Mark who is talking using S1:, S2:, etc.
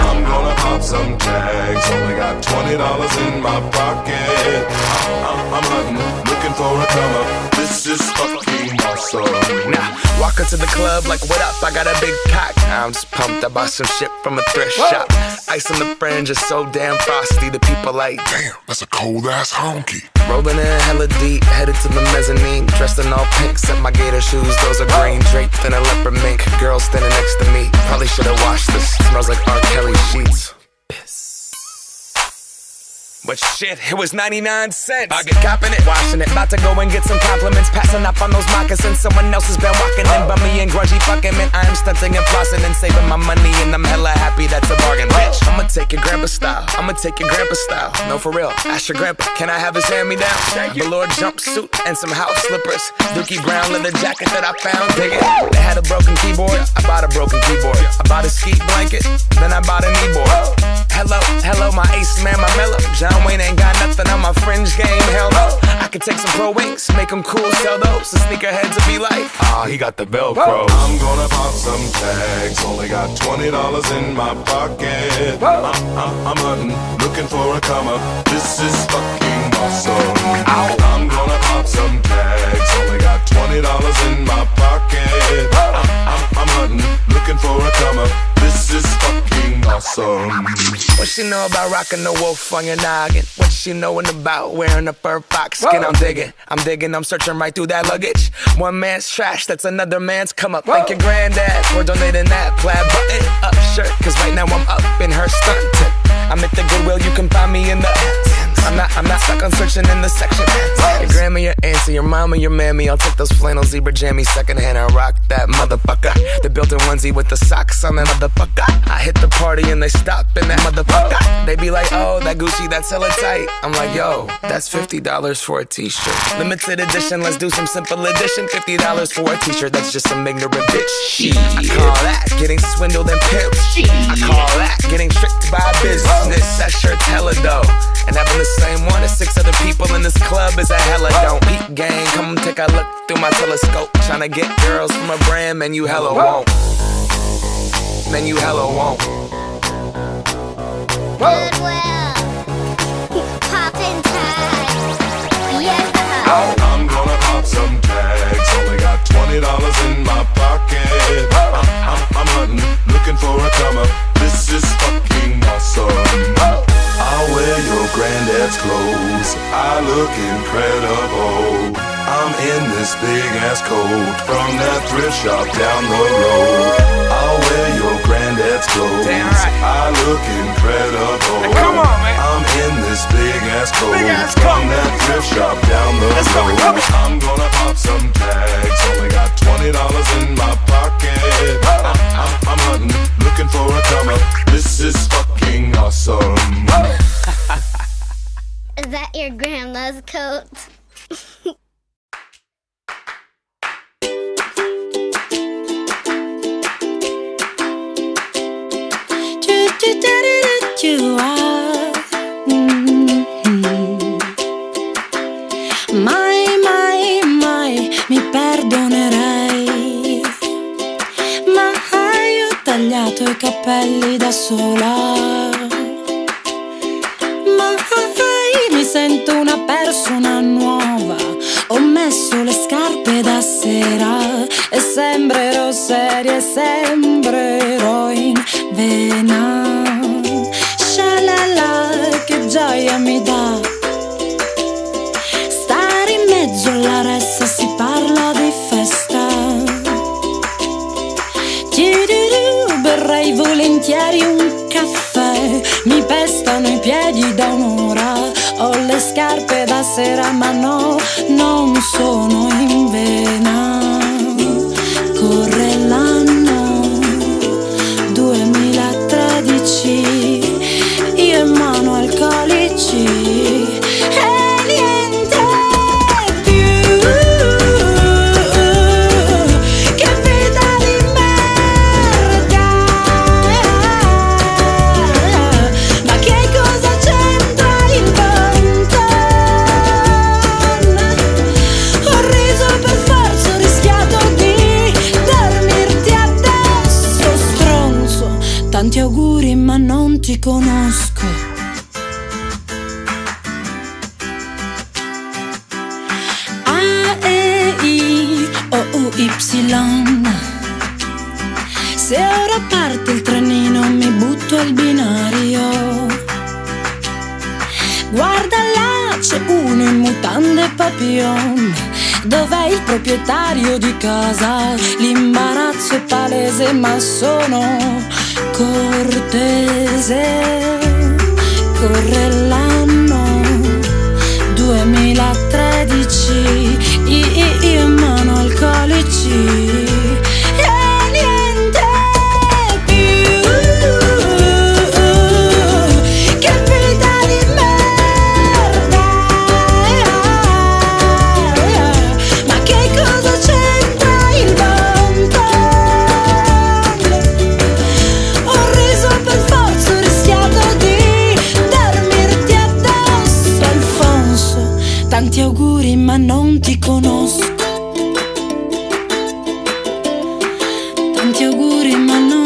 S1: I'm gonna pop some tags, only got $20 in my pocket. I'm hunting, looking for a come up. This is fucking awesome.
S2: Now, walk into the club like, what up? I got a big cock. I'm just pumped. I bought some shit from a thrift shop. Ice on the fringe is so damn frosty. The people like,
S1: Damn, that's a cold ass honky.
S2: rolling in hella deep, headed to the mezzanine. Dressed in all pink, set my gator shoes. Those are green, draped in a leopard mink. Girl standing next to me. Probably should've washed this. Smells like R. Kelly sheets. But shit, it was 99 cents. I get copping it, washing it. About to go and get some compliments. Passing up on those moccasins. Someone else has been walking in. Bummy and grungy fucking man. I am stunting and flossing and saving my money. And I'm hella happy that's a bargain, bitch. I'ma take your grandpa style. I'ma take your grandpa style. No, for real. Ask your grandpa, can I have his hand-me-down? Velour jumpsuit and some house slippers. Dookie brown leather jacket that I found. Dig it. They had a broken keyboard. I bought a broken keyboard. I bought a ski blanket. Then I bought a kneeboard. Hello, my ace man, my mellow. John Wayne ain't got nothing on my fringe game, hell no. I could take some pro wings, make them cool, sell those. The sneakerheads will be like, he got the Velcro.
S1: I'm gonna pop some tags, only got $20 in my pocket. I'm hunting, looking for a come up. This is fucking awesome. I'm gonna pop some tags, only got $20 in my pocket. I'm hunting, looking for a come up. This is fucking awesome.
S2: What she know about rocking the wolf on your noggin? What she knowin' about wearing a fur fox skin? I'm digging, I'm searching right through that luggage. One man's trash, that's another man's come up. Thank your granddad for donating that plaid button up shirt. Cause right now I'm up in her stuntin'. I'm at the Goodwill, you can find me in the I'm not stuck on searching in the section. Your grandma, your auntie, your mama, your mammy. I'll take those flannel zebra jammies secondhand and rock that motherfucker. The built-in onesie with the socks on that motherfucker. I hit the party and they stop in that motherfucker. They be like, oh, that Gucci, that's hella tight. I'm like, yo, that's $50 for a t-shirt. Limited edition, let's do some simple edition. $50 for a t-shirt, that's just some ignorant bitch. Shit, I call that getting swindled and pimped. I call that getting tricked by business. That shirt's hella dope. And having the same one as 6 other people in this club is a hella don't. Peep gang, come take a look through my telescope. Tryna get girls from a brand, man, you hella won't. Man, you hella won't.
S3: Goodwill, poppin' tags, yeah.
S1: I'm gonna pop some tags, only got $20 in my pocket. I'm hunting, looking for a come up. This is fucking awesome. I'll wear your granddad's clothes, I look incredible. I'm in this big ass coat from that thrift shop down the road. I'll wear your granddad's clothes,
S2: Damn right.
S1: I look incredible.
S2: Hey, come on, man.
S1: I'm in this big ass coat
S2: Big ass
S1: from
S2: coat.
S1: that thrift shop down the
S2: Let's go,
S1: road.
S2: come on.
S1: I'm gonna pop some tags, only got $20 in my pocket. I'm hunting, looking for a come up. This is fucking awesome.
S3: Is that your grandma's coat?
S4: Mai mi perdonerei. Mai ho tagliato i capelli da sola. Mai mi sento una persona nuova. Ho messo le scarpe da sera e sembrerò seria, sembrerò in vena. Shalala, che gioia mi dà stare in mezzo alla ressa, si parla di festa. berrei volentieri un caffè. Mi pestano i piedi da un'ora. Ho le scarpe da sera ma no, non sono in vena. Corre l'anno 2013, io in mano alcolici e niente più. Che vita di merda. Ma che cosa c'entra il Banton? Ho riso per forza, ho rischiato di dormirti addosso. Stronzo, tanti auguri ma non ti conosco. A-E-I-O-U-Y. Se ora parte il trenino mi butto al binario. Guarda là, c'è uno in mutande papillon. Dov'è il proprietario di casa? L'imbarazzo è palese ma sono cortese. Corre l'anno 2013, io in mano alcolici e niente più. Che vita di merda. Ma che cosa c'entra il Banton? Ho riso per forza, ho rischiato di dormirti addosso. Alfonso, tanti auguri ma non ti conosco. Tanti auguri ma non